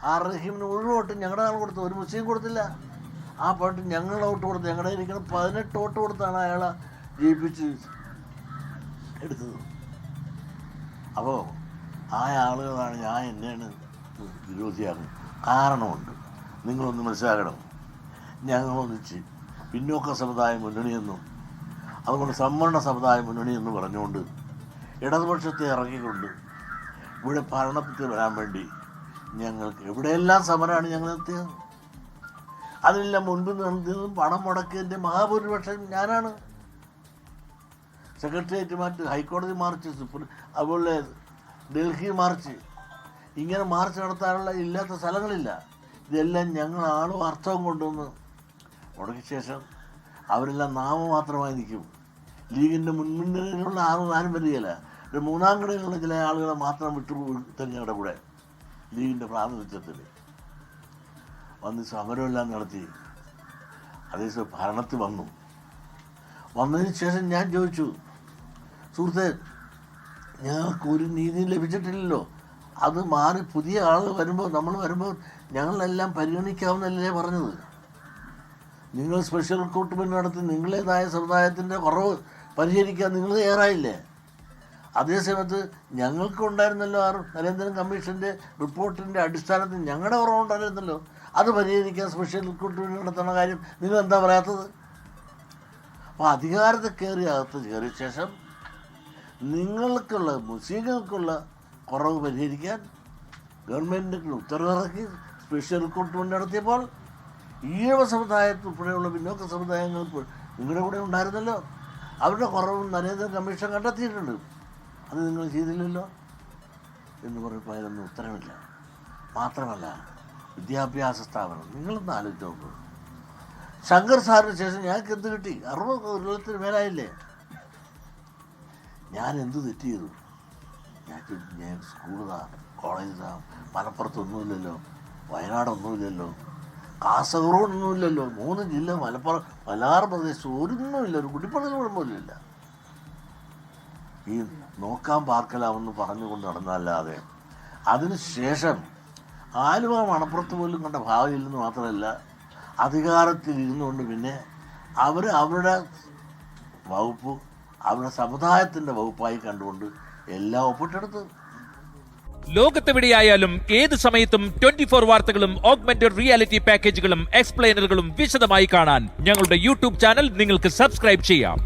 ആ റഹീമിന് മുഴുവൻ വോട്ട് ഞങ്ങളുടെ ആൾ കൊടുത്തു, ഒരു മുസ്ലിം കൊടുത്തില്ല. ആ പാട്ട് ഞങ്ങളുടെ വോട്ട് കൊടുത്തു. ഞങ്ങളുടെ ഇരിക്കുന്ന 18 വോട്ട് കൊടുത്താണ് അയാളെ ജയിപ്പിച്ച് എടുത്തത്. അപ്പോൾ ആ ആളുകളാണ് ഞാൻ എന്നെയാണ് വിരോധിയാകുന്നത്. കാരണമുണ്ട്, നിങ്ങളൊന്ന് മനസ്സിലാക്കണം. ഞങ്ങളൊന്നിച്ച് പിന്നോക്ക സമുദായ മുന്നണിയെന്നും അതുകൊണ്ട് സംവരണ സമുദായ മുന്നണിയെന്ന് പറഞ്ഞുകൊണ്ട് ഇടതുപക്ഷത്തെ ഇറക്കിക്കൊണ്ട് ഇവിടെ ഭരണത്തിൽ വരാൻ വേണ്ടി ഞങ്ങൾക്ക് എവിടെയെല്ലാം സമരമാണ് ഞങ്ങൾ എത്തിയത്. അതിനെല്ലാം മുൻപിൽ നിന്നും പണം മുടക്കിയതിൻ്റെ മഹാഭൂരിപക്ഷം ഞാനാണ്. സെക്രട്ടേറിയറ്റ് മാർച്ച്, ഹൈക്കോടതി മാർച്ച്, അതുപോലെ ഡൽഹി മാർച്ച്, ഇങ്ങനെ മാർച്ച് നടത്താനുള്ള ഇല്ലാത്ത സ്ഥലങ്ങളില്ല. ഇതെല്ലാം ഞങ്ങളാണ് അർത്ഥവും കൊണ്ടുവന്ന് മുടക്കിയ ശേഷം അവരെല്ലാം നാമമാത്രമായി നിൽക്കും. ലീഗിൻ്റെ മുൻനിരയിലുള്ള ആരും വരികയില്ല. ഒരു മൂന്നാം ഘടകയിലുള്ള ചില ആളുകളെ മാത്രം വിട്ടു ഞങ്ങളുടെ കൂടെ ലീഗിൻ്റെ പ്രാതിനിധ്യത്തിൽ വന്ന് സമരമെല്ലാം നടത്തി. അതേസമയം ഭരണത്തിൽ വന്നതിന് ശേഷം ഞാൻ ചോദിച്ചു, സുഹൃത്തെ, ഞങ്ങൾക്ക് ഒരു നീതിയും ലഭിച്ചിട്ടില്ലല്ലോ, അത് മാറി പുതിയ ആൾ വരുമ്പോൾ നമ്മൾ വരുമ്പോൾ ഞങ്ങളെല്ലാം പരിഗണിക്കാവുന്നല്ലേ പറഞ്ഞത്. നിങ്ങൾ സ്പെഷ്യൽ റിക്രൂട്ട്മെൻറ്റ് നടത്തി നിങ്ങളേതായ സമുദായത്തിൻ്റെ കുറവ് പരിഹരിക്കാൻ നിങ്ങൾ തയ്യാറായില്ലേ? അതേസമയത്ത് ഞങ്ങൾക്കുണ്ടായിരുന്നല്ലോ നരേന്ദ്രൻ കമ്മീഷൻ്റെ റിപ്പോർട്ടിൻ്റെ അടിസ്ഥാനത്തിൽ ഞങ്ങളുടെ കുറവുണ്ടായിരുന്നല്ലോ, അത് പരിഹരിക്കാൻ സ്പെഷ്യൽ റിക്രൂട്ട്മെൻറ്റ് നടത്തുന്ന കാര്യം നിങ്ങൾ എന്താ പറയാത്തത്? അപ്പോൾ അധികാരത്തിൽ കയറിയ ശേഷം നിങ്ങൾക്കുള്ള മുസ്ലിങ്ങൾക്കുള്ള കുറവ് പരിഹരിക്കാൻ ഗവൺമെൻറ്റിൻ്റെ ഉത്തരവിറക്കി സ്പെഷ്യൽ റിക്രൂട്ട്മെൻറ്റ് നടത്തിയപ്പോൾ ഈഴവ സമുദായത്തിൽ ഉൾപ്പെടെയുള്ള പിന്നോക്ക സമുദായങ്ങൾക്ക് നിങ്ങളുടെ കൂടെ ഉണ്ടായിരുന്നല്ലോ, അവരുടെ കുറവും നരേന്ദ്ര കമ്മീഷൻ കണ്ടെത്തിയിട്ടുണ്ട്. അത് നിങ്ങൾ ചെയ്തില്ലല്ലോ എന്ന് പറയുമ്പോൾ അതിനൊന്നും ഉത്തരവില്ല. മാത്രമല്ല, വിദ്യാഭ്യാസ സ്ഥാപനം നിങ്ങളൊന്ന് ആലോചിച്ച് നോക്കൂ. ശങ്കർ സാറിന് ശേഷം ഞങ്ങൾക്ക് എന്ത് കിട്ടി? 60 കൊല്ലത്തിന് മേലായില്ലേ. ഞാൻ എന്ത് തെറ്റ് ചെയ്തു? ഞാൻ സ്കൂളിതാ, കോളേജിതാ, മലപ്പുറത്തൊന്നുമില്ലല്ലോ, വയനാടൊന്നുമില്ലല്ലോ, കാസർഗോഡൊന്നുമില്ലല്ലോ, 3 ജില്ല, മലപ്പുറം, മലബാർ പ്രദേശം ഒന്നുമില്ല, ഒരു കുടിപ്പണൽ പോലും ഇല്ല. ഈ നോക്കാൻ പാർക്കലാമെന്ന് പറഞ്ഞുകൊണ്ട് നടന്നല്ലാതെ അതിനുശേഷം ആലുവ മണപ്പുറത്ത് പോലും കണ്ട ഭാവിയില്ലെന്ന് മാത്രമല്ല, അധികാരത്തിൽ ഇരുന്നുകൊണ്ട് പിന്നെ അവരുടെ വകുപ്പ് അവരുടെ സമുദായത്തിൻ്റെ വകുപ്പായി കണ്ടുകൊണ്ട് എല്ലാം ഒപ്പിട്ടെടുത്ത്. ലോകത്തെവിടെയായാലും ഏത് സമയത്തും 24 വാർത്തകളും ഓഗ്മെന്റഡ് റിയാലിറ്റി പാക്കേജുകളും എക്സ്പ്ലെയിനറുകളും വിശദമായി കാണാൻ ഞങ്ങളുടെ യൂട്യൂബ് ചാനൽ നിങ്ങൾക്ക് സബ്സ്ക്രൈബ് ചെയ്യാം.